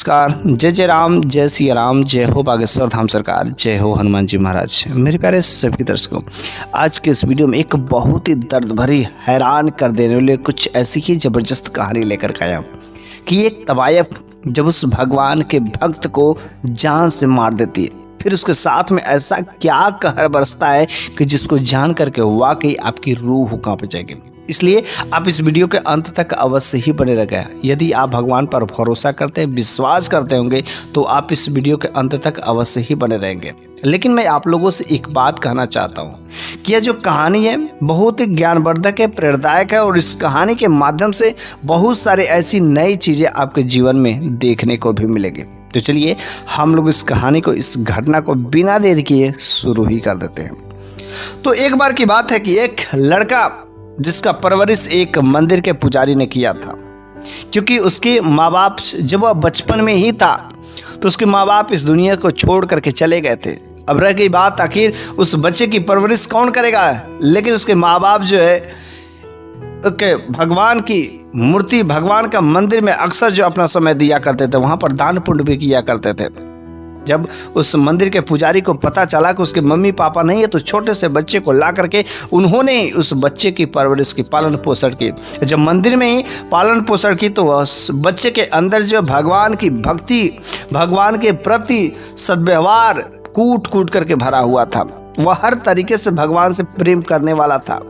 नमस्कार। जय जय राम, जय सिया राम, जय हो बागेश्वर धाम सरकार, जय हो हनुमान जी महाराज। मेरे प्यारे सभी दर्शकों, आज के इस वीडियो में एक बहुत ही दर्द भरी, हैरान कर देने वाली कुछ ऐसी ही जबरदस्त कहानी लेकर के आया हूं कि एक तवायफ जब उस भगवान के भक्त को जान से मार देती है, फिर उसके साथ में ऐसा क्या कहर बरसता है कि जिसको जान करके वाकई आपकी रूह कांप जाएगी। इसलिए आप इस वीडियो के अंत तक अवश्य ही बने रहिए। यदि आप भगवान पर भरोसा करते हैं, विश्वास करते होंगे, तो आप इस वीडियो के अंत तक अवश्य ही बने रहेंगे। लेकिन मैं आप लोगों से एक बात कहना चाहता हूँ कि यह जो कहानी है बहुत ही ज्ञानवर्धक है, प्रेरणादायक है और इस कहानी के माध्यम से बहुत सारी ऐसी नई चीज़ें आपके जीवन में देखने को भी मिलेगी। तो चलिए हम लोग इस कहानी को, इस घटना को बिना देर किए शुरू ही कर देते हैं। तो एक बार की बात है कि एक लड़का जिसका परवरिश एक मंदिर के पुजारी ने किया था, क्योंकि उसके माँ बाप जब वह बचपन में ही था तो उसके माँ बाप इस दुनिया को छोड़ करके चले गए थे। अब रह गई बात आखिर उस बच्चे की परवरिश कौन करेगा। लेकिन उसके माँ बाप जो है भगवान की मूर्ति, भगवान का मंदिर में अक्सर जो अपना समय दिया करते थे, वहाँ पर दान पुण्य भी किया करते थे। जब उस मंदिर के पुजारी को पता चला कि उसके मम्मी पापा नहीं है, तो छोटे से बच्चे को ला करके उन्होंने उस बच्चे की परवरिश की, पालन पोषण की। जब मंदिर में ही पालन पोषण की तो उस बच्चे के अंदर जो भगवान की भक्ति, भगवान के प्रति सद्व्यवहार कूट कूट करके भरा हुआ था। वह हर तरीके से भगवान से प्रेम करने वाला था।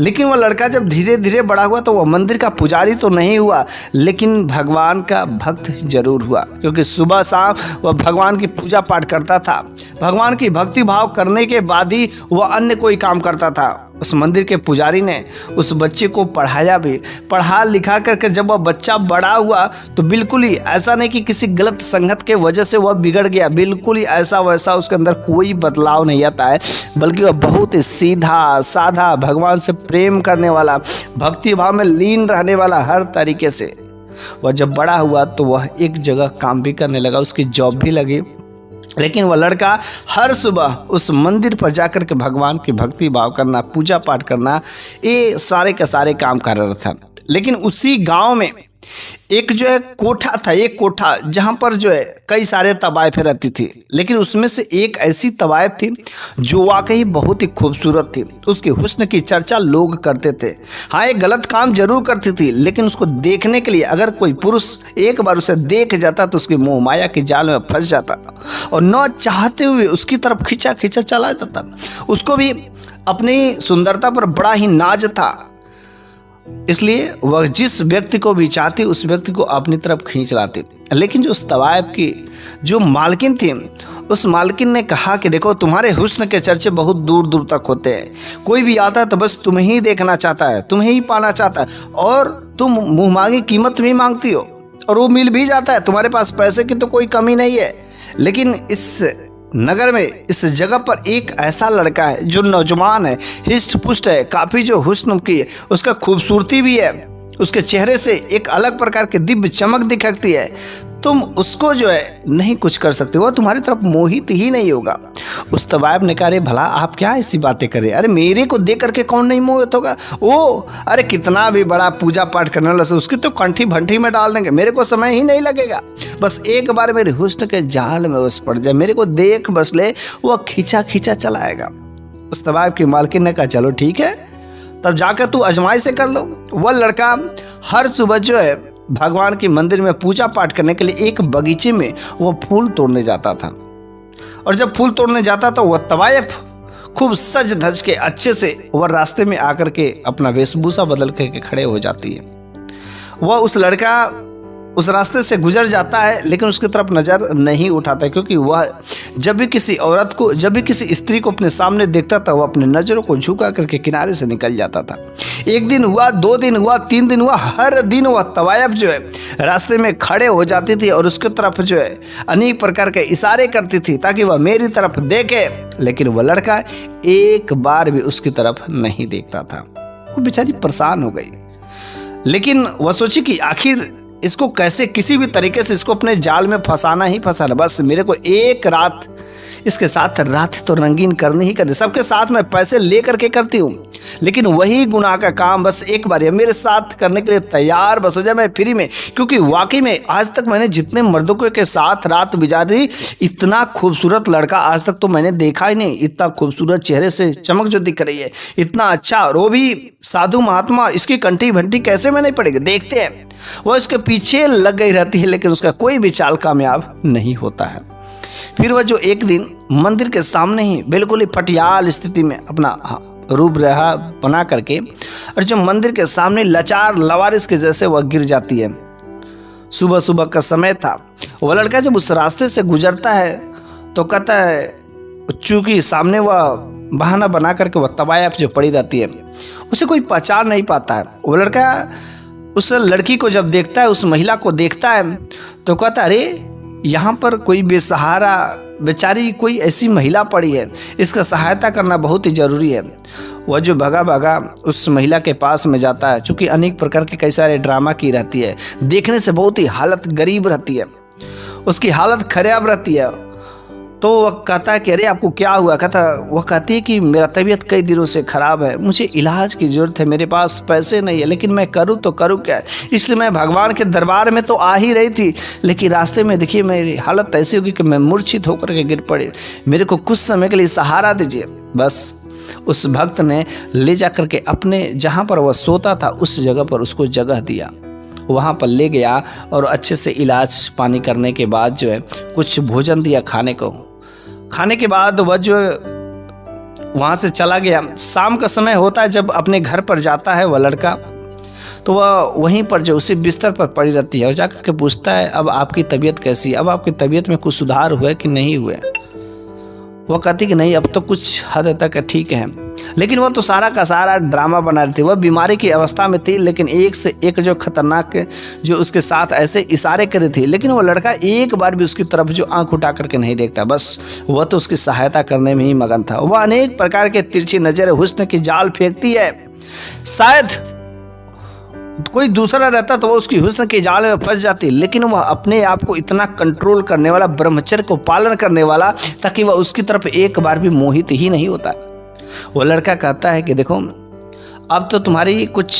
लेकिन वह लड़का जब धीरे धीरे बड़ा हुआ तो वह मंदिर का पुजारी तो नहीं हुआ, लेकिन भगवान का भक्त जरूर हुआ, क्योंकि सुबह शाम वह भगवान की पूजा पाठ करता था। भगवान की भक्ति भाव करने के बाद ही वह अन्य कोई काम करता था। उस मंदिर के पुजारी ने उस बच्चे को पढ़ाया भी, पढ़ा लिखा करके जब वह बच्चा बड़ा हुआ तो बिल्कुल ही ऐसा नहीं कि किसी गलत संगत के वजह से वह बिगड़ गया, बिल्कुल ही ऐसा वैसा उसके अंदर कोई बदलाव नहीं आता है, बल्कि वह बहुत ही सीधा साधा, भगवान से प्रेम करने वाला, भक्ति भाव में लीन रहने वाला, हर तरीके से वह जब बड़ा हुआ तो वह एक जगह काम भी करने लगा, उसकी जॉब भी लगी। लेकिन वह लड़का हर सुबह उस मंदिर पर जाकर के भगवान की भक्ति भाव करना, पूजा पाठ करना, ये सारे के सारे काम कर रहा था। लेकिन उसी गांव में एक जो है कोठा था, एक कोठा जहां पर जो है कई सारे तवायफें रहती थी। लेकिन उसमें से एक ऐसी तवायफ थी जो वाकई बहुत ही खूबसूरत थी। उसके हुस्न की चर्चा लोग करते थे। हाँ, एक गलत काम जरूर करती थी, लेकिन उसको देखने के लिए अगर कोई पुरुष एक बार उसे देख जाता तो उसकी मोह माया के जाल में फंस जाता और न चाहते हुए उसकी तरफ खींचा खींचा चला जाता। उसको भी अपनी सुंदरता पर बड़ा ही नाज था, इसलिए वह जिस व्यक्ति को भी चाहती उस व्यक्ति को अपनी तरफ खींच लाती। लेकिन जो उस तवायफ की जो मालकिन थी, उस मालकिन ने कहा कि देखो, तुम्हारे हुस्न के चर्चे बहुत दूर दूर तक होते हैं, कोई भी आता है तो बस तुम्हें ही देखना चाहता है, तुम्हें ही पाना चाहता है, और तुम मुँह मांगी कीमत भी मांगती हो और वो मिल भी जाता है। तुम्हारे पास पैसे की तो कोई कमी नहीं है। लेकिन इस नगर में, इस जगह पर एक ऐसा लड़का है जो नौजवान है, हिस्ट पुष्ट है, काफ़ी जो हुस्न की है, उसका खूबसूरती भी है, उसके चेहरे से एक अलग प्रकार की दिव्य चमक दिखती है। तुम उसको जो है नहीं कुछ कर सकते, वो तुम्हारी तरफ मोहित ही नहीं होगा। उस तवायफ ने कहा, अरे भला आप क्या ऐसी बातें करें, अरे मेरे को देख करके कौन नहीं मोहित होगा। ओ अरे कितना भी बड़ा पूजा पाठ करने वाला से उसकी तो कंठी भंठी में डाल देंगे, मेरे को समय ही नहीं लगेगा। बस एक बार मेरे हुस्न के जाल में बस पड़ जाए, मेरे को देख बस ले, वह खींचा खींचा चलाएगा। उस तवायफ की मालकिन ने कहा, चलो ठीक है, तब जाकर तू अजमाई से कर लो। वह लड़का हर सुबह जो है भगवान के मंदिर में पूजा पाठ करने के लिए एक बगीचे में वह फूल तोड़ने जाता था। और जब फूल तोड़ने जाता तो वह तवायफ खूब सज धज के अच्छे से वह रास्ते में आकर के अपना वेशभूषा बदल करके खड़े हो जाती है। वह उस लड़का उस रास्ते से गुजर जाता है, लेकिन उसकी तरफ नज़र नहीं उठाता, क्योंकि वह जब भी किसी औरत को, जब भी किसी स्त्री को अपने सामने देखता था, वह अपने नज़रों को झुका करके किनारे से निकल जाता था। एक दिन हुआ, 2 दिन हुआ, 3 दिन हुआ, हर दिन वह तवायफ जो है रास्ते में खड़े हो जाती थी और उसकी तरफ जो है अनेक प्रकार के इशारे करती थी ताकि वह मेरी तरफ देखे। लेकिन वह लड़का एक बार भी उसकी तरफ नहीं देखता था। वो बेचारी परेशान हो गई, लेकिन वह सोची कि आखिर इसको कैसे, किसी भी तरीके से इसको अपने जाल में फंसाना ही फंसाना, बस मेरे को एक रात इसके साथ रात तो रंगीन करनी ही करनी। सबके साथ मैं पैसे ले करके करती हूँ, लेकिन वही गुनाह का काम बस एक बार मेरे साथ करने के लिए तैयार बस हो जाए, मैं फ्री में। क्योंकि वाकई में आज तक मैंने जितने मर्दों के साथ रात गुजारी, इतना खूबसूरत लड़का आज तक तो मैंने देखा ही नहीं। इतना खूबसूरत चेहरे से चमक जो दिख रही है, इतना अच्छा, और वो भी साधु महात्मा, इसकी कंठी भंटी कैसे में नहीं पड़ेगी। देखते हैं वो इसके पीछे लग गई रहती है, लेकिन उसका कोई भी चाल कामयाब नहीं होता है। फिर वह जो एक दिन मंदिर के सामने ही बिल्कुल ही फटियाल स्थिति में अपना रूप रहा बना करके, और जो मंदिर के सामने लाचार लवारिस के जैसे वह गिर जाती है। सुबह सुबह का समय था। वह लड़का जब उस रास्ते से गुजरता है तो कहता है, चूंकि सामने वह बहाना बना करके वह तबाया जो पड़ी रहती है, उसे कोई पहचान नहीं पाता है। वो लड़का उस लड़की को जब देखता है, उस महिला को देखता है, तो कहता है, अरे यहाँ पर कोई बेसहारा बेचारी कोई ऐसी महिला पड़ी है, इसका सहायता करना बहुत ही ज़रूरी है। वह जो भगा भगा उस महिला के पास में जाता है। चूँकि अनेक प्रकार के कई सारे ड्रामा की रहती है, देखने से बहुत ही हालत गरीब रहती है, उसकी हालत खराब रहती है। तो वह कहता है कि अरे आपको क्या हुआ। वह कहती है कि मेरा तबीयत कई दिनों से ख़राब है, मुझे इलाज की ज़रूरत है, मेरे पास पैसे नहीं है, लेकिन मैं करूँ तो करूँ क्या। इसलिए मैं भगवान के दरबार में तो आ ही रही थी, लेकिन रास्ते में देखिए मेरी हालत ऐसी होगी कि मैं मूर्छित होकर के गिर पड़ी, मेरे को कुछ समय के लिए सहारा दीजिए। बस उस भक्त ने ले जा करके अपने जहाँ पर वह सोता था उस जगह पर उसको जगह दिया, वहाँ पर ले गया और अच्छे से इलाज पानी करने के बाद जो है कुछ भोजन दिया खाने को। खाने के बाद वह जो वहाँ से चला गया। शाम का समय होता है, जब अपने घर पर जाता है वह लड़का, तो वह वहीं पर जो उसी बिस्तर पर पड़ी रहती है और जाकर के पूछता है, अब आपकी तबीयत कैसी है, अब आपकी तबीयत में कुछ सुधार हुआ कि नहीं हुआ। वह कहती कि नहीं, अब तो कुछ हद तक ठीक है। लेकिन वह तो सारा का सारा ड्रामा बना रही थी। वह बीमारी की अवस्था में थी, लेकिन एक से एक जो खतरनाक जो उसके साथ ऐसे इशारे कर रही थी, लेकिन वह लड़का एक बार भी उसकी तरफ जो आंख उठा करके नहीं देखता। बस वह तो उसकी सहायता करने में ही मगन था। वह अनेक प्रकार के तिरछी नजर हुस्न की जाल फेंकती है। शायद कोई दूसरा रहता तो वो उसकी हुस्न के जाल में फंस जाती, लेकिन वह अपने आप को इतना कंट्रोल करने वाला, ब्रह्मचर्य को पालन करने वाला, ताकि वह उसकी तरफ एक बार भी मोहित ही नहीं होता। वो लड़का कहता है कि देखो, अब तो तुम्हारी कुछ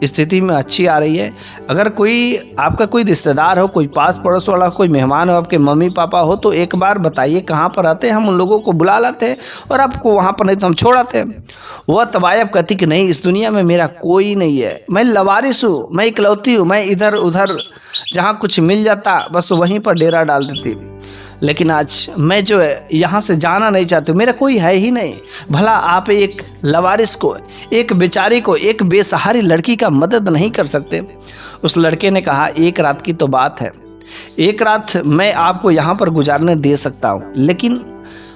स्थिति में अच्छी आ रही है, अगर कोई आपका कोई रिश्तेदार हो, कोई पास पड़ोस वाला, कोई मेहमान हो, आपके मम्मी पापा हो, तो एक बार बताइए कहाँ पर आते हैं, हम उन लोगों को बुला लाते हैं और आपको वहाँ पर नहीं तो हम छोड़ आते हैं। वह तबायब कहती कि नहीं, इस दुनिया में मेरा कोई नहीं है, मैं लवारिस हूँ, मैं इकलौती हूँ, मैं इधर उधर जहाँ कुछ मिल जाता बस वहीं पर डेरा डाल देती। लेकिन आज मैं जो है यहाँ से जाना नहीं चाहती, मेरा कोई है ही नहीं। भला आप एक लवारिस को, एक बेचारी को, एक बेसहारी लड़की का मदद नहीं कर सकते। उस लड़के ने कहा, एक रात की तो बात है, एक रात मैं आपको यहाँ पर गुजारने दे सकता हूँ, लेकिन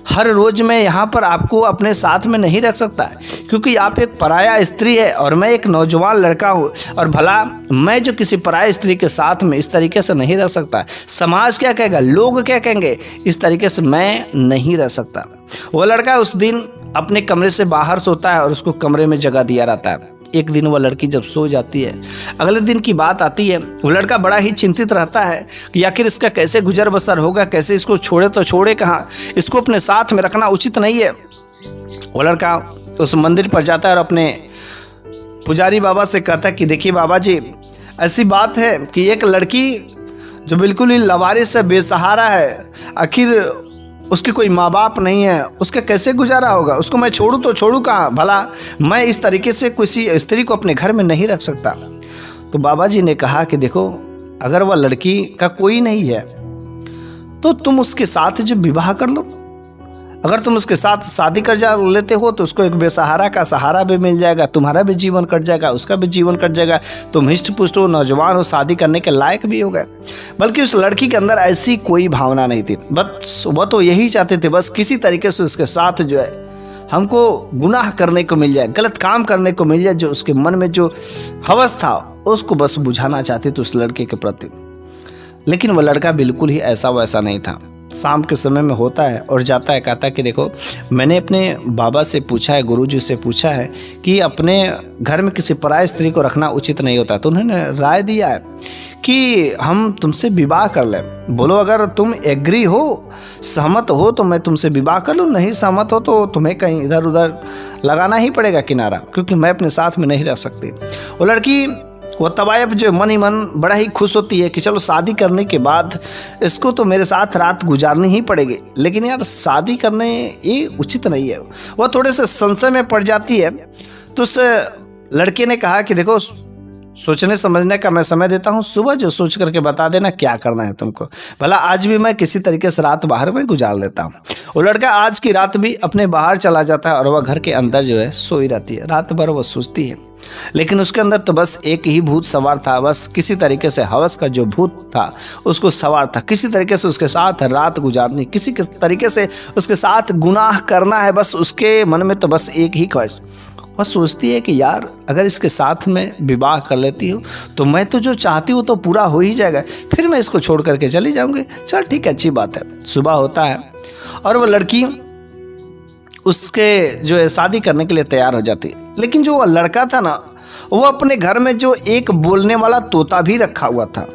हर रोज मैं यहाँ पर आपको अपने साथ में नहीं रख सकता, क्योंकि आप एक पराया स्त्री है और मैं एक नौजवान लड़का हूँ, और भला मैं जो किसी पराया स्त्री के साथ में इस तरीके से नहीं रह सकता, समाज क्या कहेगा, लोग क्या कहेंगे, इस तरीके से मैं नहीं रह सकता। वो लड़का उस दिन अपने कमरे से बाहर सोता है और उसको कमरे में जगह दिया रहता है। एक दिन वह लड़की जब सो जाती है, अगले दिन की बात आती है, वो लड़का बड़ा ही चिंतित रहता है कि आखिर इसका कैसे गुजर बसर होगा, कैसे इसको छोड़े तो छोड़े कहाँ, इसको अपने साथ में रखना उचित नहीं है। वो लड़का उस मंदिर पर जाता है और अपने पुजारी बाबा से कहता है कि देखिए बाबा जी, ऐसी बात है कि एक लड़की जो बिल्कुल ही लवारिस है, बेसहारा है, आखिर उसके कोई माँ बाप नहीं है, उसका कैसे गुजारा होगा, उसको मैं छोड़ूं तो छोड़ूं कहाँ, भला मैं इस तरीके से किसी स्त्री को अपने घर में नहीं रख सकता। तो बाबा जी ने कहा कि देखो, अगर वह लड़की का कोई नहीं है तो तुम उसके साथ जो विवाह कर लो, अगर तुम उसके साथ शादी कर जा लेते हो तो उसको एक बेसहारा का सहारा भी मिल जाएगा, तुम्हारा भी जीवन कट जाएगा, उसका भी जीवन कट जाएगा, तुम हिष्ट पुष्ट हो, नौजवान हो, शादी करने के लायक भी हो गए। बल्कि उस लड़की के अंदर ऐसी कोई भावना नहीं थी, बस वह तो यही चाहते थे, बस किसी तरीके से उसके साथ जो है हमको गुनाह करने को मिल जाए, गलत काम करने को मिल जाए, जो उसके मन में जो हवस था उसको बस बुझाना चाहते थे उस लड़के के प्रति। लेकिन वह लड़का बिल्कुल ही ऐसा वैसा नहीं था। शाम के समय में होता है और जाता है, कहता है कि देखो मैंने अपने बाबा से पूछा है, गुरुजी से पूछा है कि अपने घर में किसी पराय स्त्री को रखना उचित नहीं होता, तो उन्होंने राय दिया है कि हम तुमसे विवाह कर लें। बोलो अगर तुम एग्री हो, सहमत हो तो मैं तुमसे विवाह कर लूँ, नहीं सहमत हो तो तुम्हें कहीं इधर उधर लगाना ही पड़ेगा किनारा, क्योंकि मैं अपने साथ में नहीं रह सकती। वो लड़की वो तवायफ जो मन ही मन बड़ा ही खुश होती है कि चलो शादी करने के बाद इसको तो मेरे साथ रात गुजारनी ही पड़ेगी, लेकिन यार शादी करने ये उचित नहीं है। वह थोड़े से संशय में पड़ जाती है। तो उस लड़के ने कहा कि देखो सोचने समझने का मैं समय देता हूँ, सुबह जो सोच करके बता देना क्या करना है तुमको, भला आज भी मैं किसी तरीके से रात बाहर में गुजार लेता हूँ। वो लड़का आज की रात भी अपने बाहर चला जाता है और वह घर के अंदर जो है सोई रहती है। रात भर वह सोचती है, लेकिन उसके अंदर तो बस एक ही भूत सवार था, बस किसी तरीके से हवस का जो भूत था उसको सवार था, किसी तरीके से उसके साथ रात गुजारनी, किसी तरीके से उसके साथ गुनाह करना है, बस उसके मन में तो बस एक ही ख्वाहिश। वह सोचती है कि यार अगर इसके साथ में विवाह कर लेती हूँ तो मैं तो जो चाहती हूँ तो पूरा हो ही जाएगा, फिर मैं इसको छोड़ करके चली जाऊँगी। चल ठीक है, अच्छी बात है। सुबह होता है और वह लड़की उसके जो है शादी करने के लिए तैयार हो जाती है। लेकिन जो वह लड़का था ना, वो अपने घर में जो एक बोलने वाला तोता भी रखा हुआ था,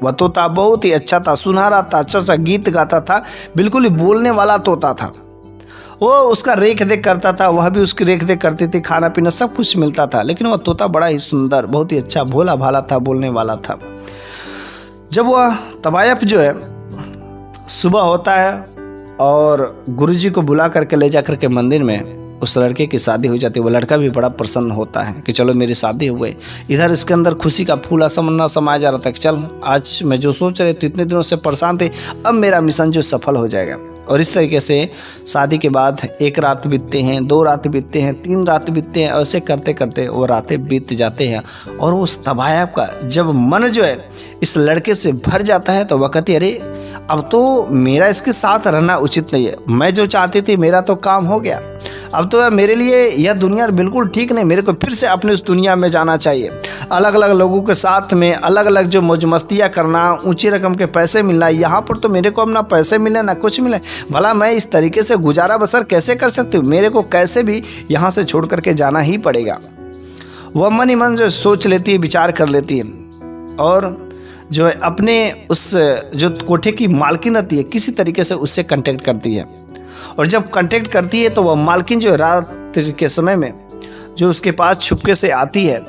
वह तोता बहुत ही अच्छा था, सुनहरा था, अच्छा सा गीत गाता था, बिल्कुल ही बोलने वाला तोता था। वो उसका रेख देख करता था, वह भी उसकी रेख देख करती थी, खाना पीना सब कुछ मिलता था। लेकिन वह तोता बड़ा ही सुंदर, बहुत ही अच्छा, भोला भाला था, बोलने वाला था। जब वह तवायफ जो है सुबह होता है और गुरुजी को बुला करके ले जा करके मंदिर में उस लड़के की शादी हो जाती है। वो लड़का भी बड़ा प्रसन्न होता है कि चलो मेरी शादी हो गई। इधर इसके अंदर खुशी का फूल समाया जा रहा था कि चल आज मैं जो सोच रहे थे, इतने दिनों से परेशान थे, अब मेरा मिशन जो सफल हो जाएगा। और इस तरीके से शादी के बाद एक रात बीतते हैं, 2 रात बीतते हैं, 3 रात बीतते हैं, ऐसे करते करते वो रातें बीत जाते हैं। और उस तवायफ का जब मन जो है इस लड़के से भर जाता है तो वह कहती अरे अब तो मेरा इसके साथ रहना उचित नहीं है, मैं जो चाहती थी मेरा तो काम हो गया, अब तो मेरे लिए यह दुनिया बिल्कुल ठीक नहीं, मेरे को फिर से अपने उस दुनिया में जाना चाहिए। अलग अलग लोगों के साथ में अलग अलग जो मौज मस्तियाँ करना, ऊंची रकम के पैसे मिलना, यहाँ पर तो मेरे को अब ना पैसे मिले ना कुछ मिले, भला मैं इस तरीके से गुजारा बसर कैसे कर सकती हूँ, मेरे को कैसे भी यहाँ से छोड़ करके जाना ही पड़ेगा। वह मन ही मन जो सोच लेती है, विचार कर लेती है और जो है अपने उस जो कोठे की मालकिन रहती है किसी तरीके से उससे कांटेक्ट करती है। और जब कांटेक्ट करती है तो वह मालकिन जो रात के समय में जो उसके पास छुपके से आती है,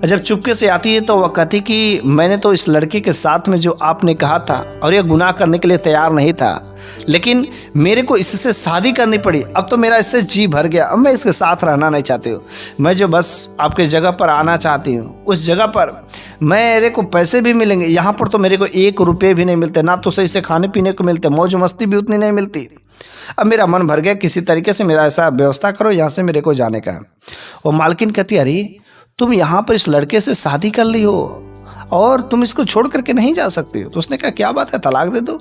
जब चुपके से आती है तो वह कहती कि मैंने तो इस लड़के के साथ में जो आपने कहा था और यह गुनाह करने के लिए तैयार नहीं था, लेकिन मेरे को इससे शादी करनी पड़ी, अब तो मेरा इससे जी भर गया, अब मैं इसके साथ रहना नहीं चाहती हूँ, मैं जो बस आपके जगह पर आना चाहती हूँ, उस जगह पर मेरे को पैसे भी मिलेंगे, यहाँ पर तो मेरे को 1 रुपये भी नहीं मिलते, ना तो सही से खाने पीने को मिलते, मौज मस्ती भी उतनी नहीं मिलती, अब मेरा मन भर गया, किसी तरीके से मेरा ऐसा व्यवस्था करो, यहाँ से मेरे को जाने का है। वो मालकिन कहती अरे तुम यहाँ पर इस लड़के से शादी कर ली हो और तुम इसको छोड़ करके नहीं जा सकती हो। तो उसने कहा क्या बात है, तलाक दे दो।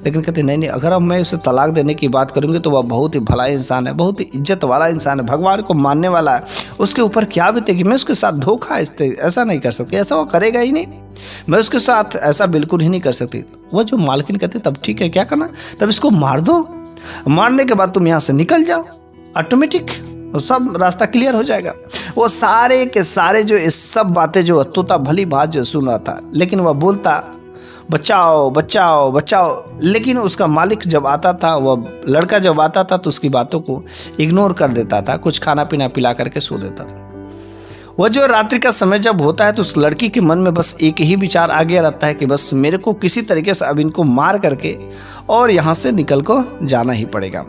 लेकिन कहते नहीं नहीं, अगर अब मैं उसे तलाक देने की बात करूँगी तो वह बहुत ही भला इंसान है, बहुत ही इज्जत वाला इंसान है, भगवान को मानने वाला है, उसके ऊपर क्या बीतेगी, मैं उसके साथ धोखा ऐसा नहीं कर सकती, ऐसा वो करेगा ही नहीं, मैं उसके साथ ऐसा बिल्कुल ही नहीं कर सकती। वो जो मालकिन कहते तब ठीक है, क्या करना, तब इसको मार दो, मारने के बाद तुम यहाँ से निकल जाओ, ऑटोमेटिक सब रास्ता क्लियर हो जाएगा। वो सारे के सारे जो इस सब बातें जो तोता भली बात जो सुन रहा था, लेकिन वह बोलता बचाओ बचाओ बचाओ, लेकिन उसका मालिक जब आता था, वह लड़का जब आता था तो उसकी बातों को इग्नोर कर देता था, कुछ खाना पीना पिला करके सो देता था। वह जो रात्रि का समय जब होता है तो उस लड़की के मन में बस एक ही विचार आ गया रहता है कि बस मेरे को किसी तरीके से अब इनको मार करके और यहाँ से निकल को जाना ही पड़ेगा।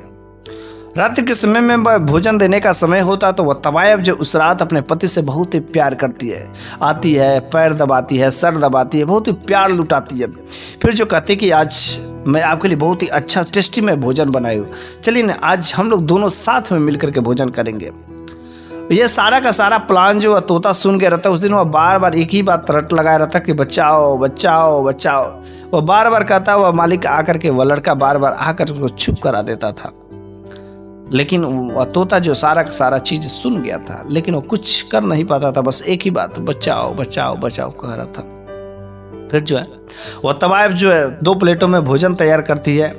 रात्रि के समय में वह भोजन देने का समय होता तो वह तवायफ जो उस रात अपने पति से बहुत ही प्यार करती है, आती है, पैर दबाती है, सर दबाती है, बहुत ही प्यार लुटाती है। फिर जो कहती कि आज मैं आपके लिए बहुत ही अच्छा टेस्टी में भोजन बनाई हूँ, चलिए ना आज हम लोग दोनों साथ में मिल करके भोजन करेंगे। ये सारा का सारा प्लान जो तोता सुन के रहता, उस दिन वह बार बार एक ही बात रट लगाया रहता कि बचाओ बचाओ बचाओ, वह बार बार कहता, वह मालिक आकर के, वह लड़का बार बार आकर उसको चुप करा देता था। लेकिन वह तोता जो सारा का सारा चीज सुन गया था, लेकिन वो कुछ कर नहीं पाता था, बस एक ही बात बचाओ बचाओ बचाओ कह रहा था। फिर जो है वह तवायफ जो है 2 प्लेटों में भोजन तैयार करती है,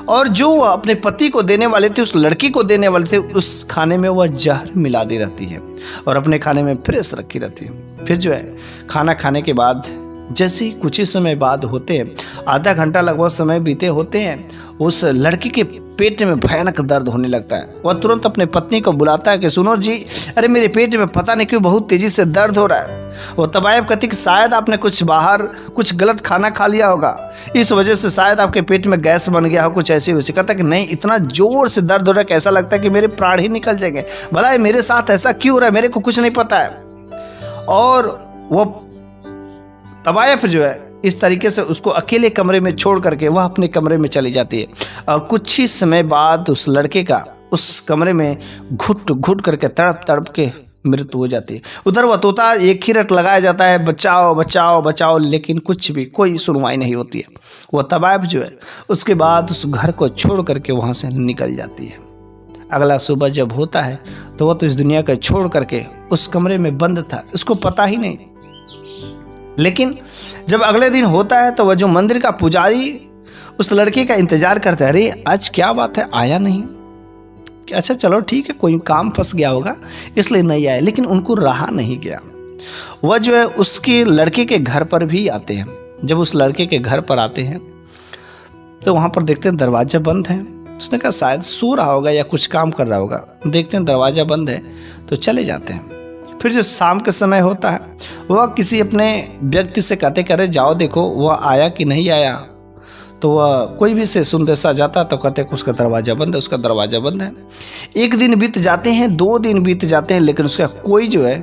और जो वह अपने पति को देने वाले थे, उस लड़की को देने वाले थे, उस खाने में वह जहर मिला दी रहती है और अपने खाने में फ्रेश रखी रहती है। फिर जो है खाना खाने के बाद जैसे ही कुछ ही समय बाद होते हैं, आधा घंटा लगभग समय बीते होते हैं, उस लड़की के पेट में भयानक दर्द होने लगता है। वह तुरंत अपने पत्नी को बुलाता है कि सुनो जी, अरे मेरे पेट में पता नहीं क्यों बहुत तेजी से दर्द हो रहा है। वो तबायब कहती कि शायद आपने कुछ बाहर कुछ गलत खाना खा लिया होगा, इस वजह से शायद आपके पेट में गैस बन गया हो, कुछ ऐसी वजह। कहता कि नहीं, इतना जोर से दर्द हो रहा है कि ऐसा लगता है कि मेरे प्राण ही निकल जाएंगे। भला मेरे साथ ऐसा क्यों हो रहा है, मेरे को कुछ नहीं पता है। और वो तबायफ जो है इस तरीके से उसको अकेले कमरे में छोड़ करके वह अपने कमरे में चली जाती है। और कुछ ही समय बाद उस लड़के का उस कमरे में घुट घुट करके तड़प तड़प के मृत्यु हो जाती है। उधर वह तोता एक ही रट लगाया जाता है, बचाओ बचाओ बचाओ, लेकिन कुछ भी कोई सुनवाई नहीं होती है। वह तबायफ जो है उसके बाद उस घर को छोड़ करके वहाँ से निकल जाती है। अगला सुबह जब होता है तो वह तो इस दुनिया को छोड़ करके उस कमरे में बंद था, उसको पता ही नहीं। लेकिन जब अगले दिन होता है तो वह जो मंदिर का पुजारी उस लड़के का इंतजार करता है, अरे आज क्या बात है, आया नहीं। अच्छा चलो ठीक है, कोई काम फंस गया होगा इसलिए नहीं आया। लेकिन उनको रहा नहीं गया। वह जो है उसके लड़के के घर पर भी आते हैं। जब उस लड़के के घर पर आते हैं तो वहाँ पर देखते हैं दरवाज़ा बंद है। उसने कहा शायद सो रहा होगा या कुछ काम कर रहा होगा। देखते हैं दरवाज़ा बंद है तो चले जाते हैं। फिर जो शाम के समय होता है वह किसी अपने व्यक्ति से कहते करे जाओ देखो वह आया कि नहीं आया। तो वह कोई भी से संदेशा जाता तो कहते कि उसका दरवाज़ा बंद है, उसका दरवाज़ा बंद है। एक दिन बीत जाते हैं, 2 दिन बीत जाते हैं, लेकिन उसका कोई जो है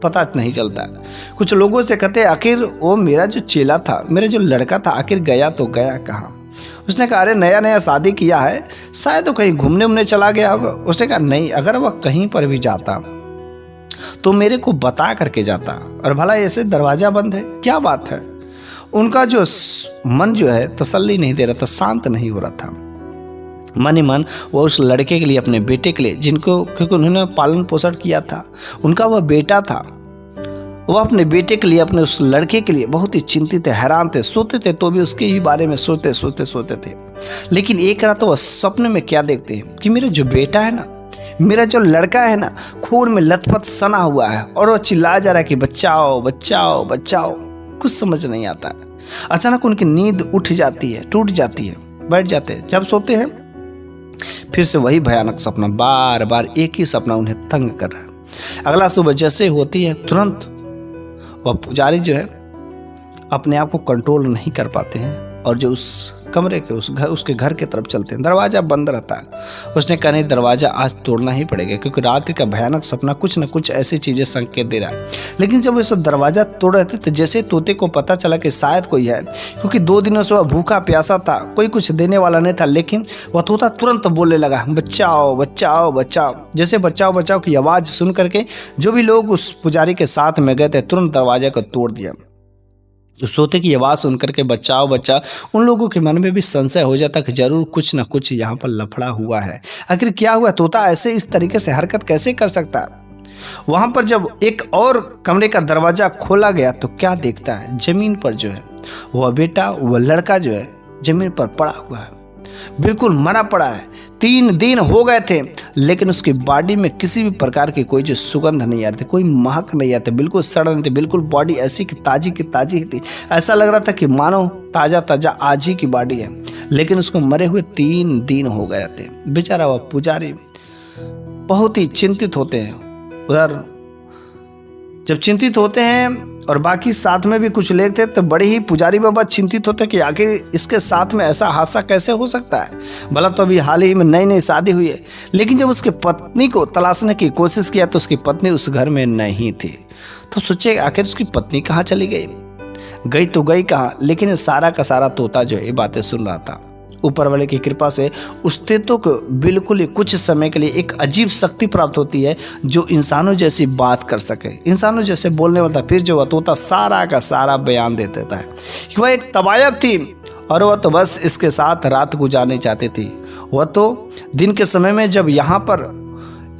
पता नहीं चलता। कुछ लोगों से कहते आखिर वो मेरा जो चेला था, मेरा जो लड़का था, आखिर गया तो गया कहाँ। उसने कहा अरे नया नया शादी किया है, शायद वो कहीं घूमने उमने चला गया होगा। उसने कहा नहीं, अगर वह कहीं पर भी जाता तो मेरे को बता करके जाता। और भला ऐसे दरवाज़ा बंद है, क्या बात है। उनका जो मन जो है तसल्ली नहीं दे रहा था, शांत नहीं हो रहा था। मन ही मन वो उस लड़के के लिए, अपने बेटे के लिए, जिनको क्योंकि उन्होंने पालन पोषण किया था, उनका वह बेटा था, वह अपने बेटे के लिए, अपने उस लड़के के लिए बहुत ही चिंतित थे, हैरान थे। सोते थे तो भी उसके ही बारे में सोते थे। लेकिन एक रात तो वह सपने में क्या देखते हैं कि मेरा जो बेटा है ना, मेरा जो लड़का है ना, खून में लथपथ सना हुआ है और वो चिल्ला जा रहा है कि बचाओ बचाओ बचाओ। कुछ समझ नहीं आता है। अचानक उनकी नींद उठ जाती है, टूट जाती है, बैठ जाते हैं। जब सोते हैं फिर से वही भयानक सपना, बार बार एक ही सपना उन्हें तंग कर रहा है। अगला सुबह जैसे होती है तुरंत वह पुजारी जो है अपने आप को कंट्रोल नहीं कर पाते हैं और जो उस कमरे के उसके घर की तरफ चलते हैं। दरवाज़ा बंद रहता है। उसने कहा नहीं, दरवाज़ा आज तोड़ना ही पड़ेगा, क्योंकि रात्रि का भयानक सपना कुछ न कुछ ऐसी चीज़ें संकेत दे रहा है। लेकिन जब वो सब दरवाज़ा तोड़ रहे थे तो जैसे तोते को पता चला कि शायद कोई है, क्योंकि 2 दिनों से वह भूखा प्यासा था, कोई कुछ देने वाला नहीं था, लेकिन वह तोता तुरंत बोलने लगा बचाओ बचाओ बचाओ। जैसे बचाओ बचाओ की आवाज़ सुन करके जो भी लोग उस पुजारी के साथ में गए थे तुरंत दरवाजे को तोड़ दिया। सोते की आवाज़ सुन करके बचाओ बचाओ, उन लोगों के मन में भी संशय हो जाता कि जरूर कुछ ना कुछ यहाँ पर लफड़ा हुआ है। आखिर क्या हुआ, तोता ऐसे इस तरीके से हरकत कैसे कर सकता है। वहाँ पर जब एक और कमरे का दरवाज़ा खोला गया तो क्या देखता है, जमीन पर जो है वह बेटा, वह लड़का जो है जमीन पर पड़ा हुआ है, बिल्कुल मरा पड़ा है। 3 दिन हो गए थे लेकिन उसकी बॉडी में किसी भी प्रकार की कोई जो सुगंध नहीं आती, कोई महक नहीं आती, बिल्कुल सड़ नहीं थी, बिल्कुल बॉडी ऐसी की ताजी ही थी। ऐसा लग रहा था कि मानो ताज़ा आज ही की बॉडी है। लेकिन उसको मरे हुए 3 दिन हो गए थे। बेचारा वह पुजारी बहुत ही चिंतित होते हैं। उधर जब चिंतित होते हैं और बाकी साथ में भी कुछ लोग थे तो बड़े ही पुजारी बाबा चिंतित होते कि आखिर इसके साथ में ऐसा हादसा कैसे हो सकता है। भला तो अभी हाल ही में नई शादी हुई है। लेकिन जब उसके पत्नी को तलाशने की कोशिश किया तो उसकी पत्नी उस घर में नहीं थी। तो सोचे आखिर उसकी पत्नी कहाँ चली गई तो गई कहाँ। लेकिन सारा का सारा तोता जो है ये बातें सुन रहा था। ऊपर वाले की कृपा से उस तोते को बिल्कुल ही कुछ समय के लिए एक अजीब शक्ति प्राप्त होती है जो इंसानों जैसी बात कर सके, इंसानों जैसे बोलने वाला। फिर जो वह तोता सारा का सारा बयान दे देता है कि वह एक तबायब थी और वह तो बस इसके साथ रात गुजारनी चाहती थी। वह तो दिन के समय में जब यहाँ पर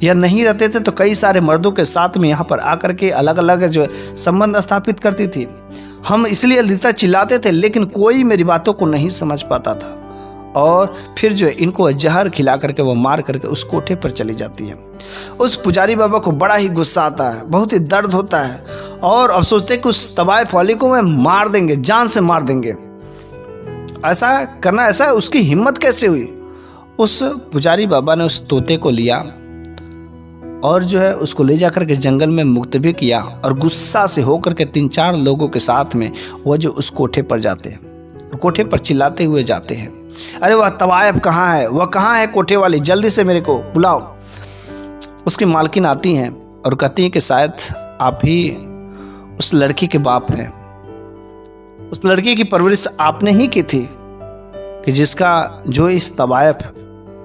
यह नहीं रहते थे तो कई सारे मर्दों के साथ में यहाँ पर आकर के अलग अलग जो संबंध स्थापित करती थी। हम इसलिए रीता चिल्लाते थे लेकिन कोई मेरी बातों को नहीं समझ पाता था। और फिर जो है इनको जहर खिला करके वो मार करके उस कोठे पर चली जाती है। उस पुजारी बाबा को बड़ा ही गुस्सा आता है, बहुत ही दर्द होता है और अब सोचते कि उस तवायफ वाली को मैं मार देंगे, जान से मार देंगे। ऐसा करना, ऐसा उसकी हिम्मत कैसे हुई। उस पुजारी बाबा ने उस तोते को लिया और जो है उसको ले जाकर के जंगल में मुक्त भी किया और गुस्सा से होकर के 3-4 लोगों के साथ में वो जो उस कोठे पर जाते हैं, कोठे पर चिल्लाते हुए जाते हैं, अरे वह तवायफ कहाँ है, वह कहाँ है कोठे वाली, जल्दी से मेरे को बुलाओ। उसकी मालकिन आती हैं और कहती हैं कि शायद आप ही उस लड़की के बाप हैं, उस लड़की की परवरिश आपने ही की थी कि जिसका जो इस तवायफ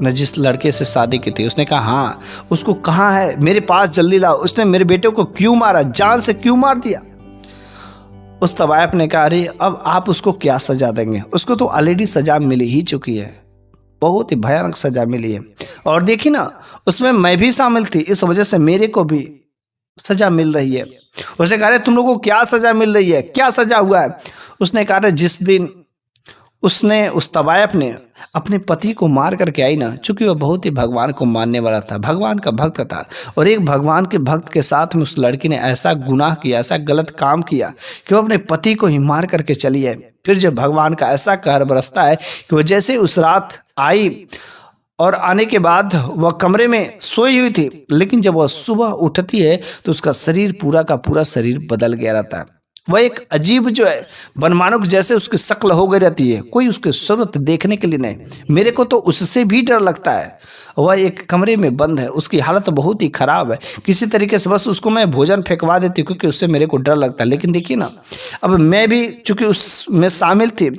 ने जिस लड़के से शादी की थी। उसने कहा हाँ। उसको कहाँ है, मेरे पास जल्दी लाओ, उसने मेरे बेटे को क्यों मारा, जान से क्यों मार दिया। उस तवायफ ने कहा अरे अब आप उसको क्या सजा देंगे, उसको तो ऑलरेडी सजा मिल ही चुकी है, बहुत ही भयानक सजा मिली है और देखी ना उसमें मैं भी शामिल थी, इस वजह से मेरे को भी सजा मिल रही है। उसने कहा तुम लोगों को क्या सजा मिल रही है, क्या सजा हुआ है। उसने कहा जिस दिन उसने, उस तवायफ ने अपने पति को मार करके आई ना, चूंकि वह बहुत ही भगवान को मानने वाला था, भगवान का भक्त था और एक भगवान के भक्त के साथ में उस लड़की ने ऐसा गुनाह किया, ऐसा गलत काम किया कि वो अपने पति को ही मार करके चली है। फिर जब भगवान का ऐसा कहर बरसता है कि वह जैसे उस रात आई और आने के बाद वह कमरे में सोई हुई थी, लेकिन जब वह सुबह उठती है तो उसका शरीर पूरा का पूरा शरीर बदल गया रहता है। वह एक अजीब जो है बनमानुक जैसे उसकी शक्ल हो गई रहती है, कोई उसकी सूरत देखने के लिए नहीं। मेरे को तो उससे भी डर लगता है। वह एक कमरे में बंद है, उसकी हालत बहुत ही खराब है, किसी तरीके से बस उसको मैं भोजन फेंकवा देती क्योंकि उससे मेरे को डर लगता है। लेकिन देखिए ना, अब मैं भी चूंकि उसमें शामिल थी,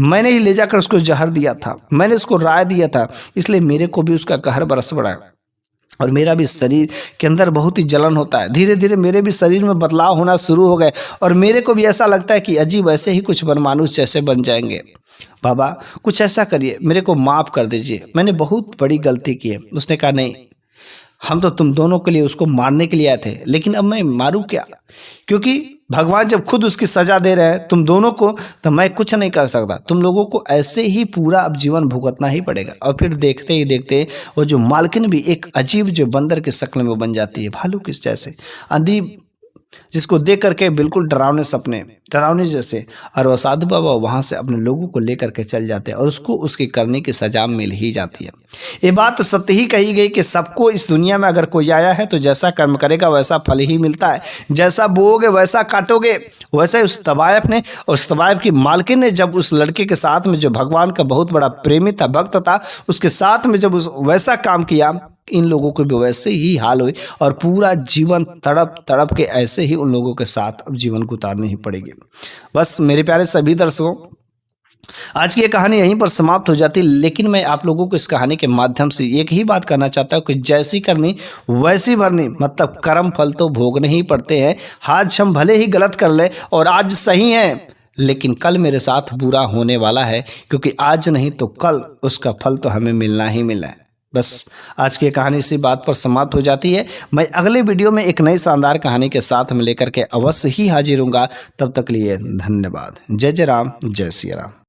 मैंने ही ले जाकर उसको जहर दिया था, मैंने उसको राय दिया था, इसलिए मेरे को भी उसका कहर बरस पड़ा और मेरा भी शरीर के अंदर बहुत ही जलन होता है। धीरे धीरे मेरे भी शरीर में बदलाव होना शुरू हो गए और मेरे को भी ऐसा लगता है कि अजीब ऐसे ही कुछ बनमानुष जैसे बन जाएंगे। बाबा कुछ ऐसा करिए, मेरे को माफ़ कर दीजिए, मैंने बहुत बड़ी गलती की है। उसने कहा नहीं, हम तो तुम दोनों के लिए उसको मारने के लिए आए थे, लेकिन अब मैं मारूं क्या, क्योंकि भगवान जब खुद उसकी सजा दे रहे हैं तुम दोनों को, तो मैं कुछ नहीं कर सकता। तुम लोगों को ऐसे ही पूरा अब जीवन भुगतना ही पड़ेगा। और फिर देखते ही देखते वो जो मालकिन भी एक अजीब जो बंदर की शक्ल में बन जाती है, भालू किस जैसे, अजीब, जिसको देख करके बिल्कुल डरावने सपने, डरावने जैसे। और वह साधु बाबा वहाँ से अपने लोगों को लेकर के चल जाते हैं और उसको उसकी करने की सजा मिल ही जाती है। ये बात सत्य ही कही गई कि सबको इस दुनिया में अगर कोई आया है तो जैसा कर्म करेगा वैसा फल ही मिलता है, जैसा बोओगे वैसा काटोगे। वैसे उस तवायफ ने, उस तवायफ की मालकिन ने जब उस लड़के के साथ में, जो भगवान का बहुत बड़ा प्रेमी था, भक्त था, उसके साथ में जब उस वैसा काम किया, इन लोगों को भी वैसे ही हाल हुई और पूरा जीवन तड़प तड़प के ऐसे ही उन लोगों के साथ अब जीवन गुजारनी ही पड़ेगी। बस मेरे प्यारे सभी दर्शकों, आज की ये कहानी यहीं पर समाप्त हो जाती, लेकिन मैं आप लोगों को इस कहानी के माध्यम से एक ही बात करना चाहता हूँ कि जैसी करनी वैसी भरनी, मतलब कर्म फल तो भोगने ही पड़ते हैं। आज हम भले ही गलत कर ले और आज सही हैं, लेकिन कल मेरे साथ बुरा होने वाला है, क्योंकि आज नहीं तो कल उसका फल तो हमें मिलना ही मिलना है। बस आज की कहानी इसी बात पर समाप्त हो जाती है। मैं अगले वीडियो में एक नई शानदार कहानी के साथ में लेकर के अवश्य ही हाजिर हूँगा। तब तक लिए धन्यवाद। जय जय राम, जय सिया राम।